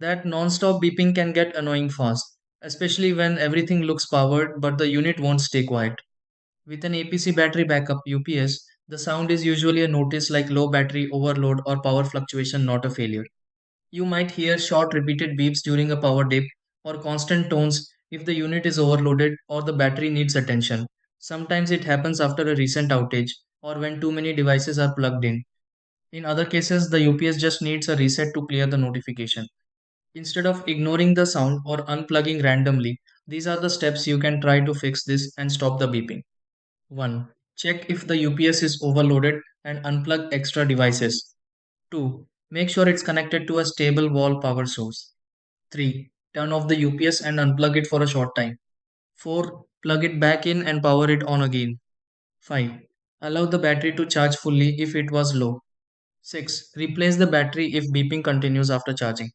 That non-stop beeping can get annoying fast, especially when everything looks powered but the unit won't stay quiet. With an APC battery backup UPS, the sound is usually a notice like low battery overload or power fluctuation, not a failure. You might hear short repeated beeps during a power dip or constant tones if the unit is overloaded or the battery needs attention. Sometimes it happens after a recent outage or when too many devices are plugged in. In other cases, the UPS just needs a reset to clear the notification. Instead of ignoring the sound or unplugging randomly, these are the steps you can try to fix this and stop the beeping. 1. Check if the UPS is overloaded and unplug extra devices. 2. Make sure it's connected to a stable wall power source. 3. Turn off the UPS and unplug it for a short time. 4. Plug it back in and power it on again. 5. Allow the battery to charge fully if it was low. 6. Replace the battery if beeping continues after charging.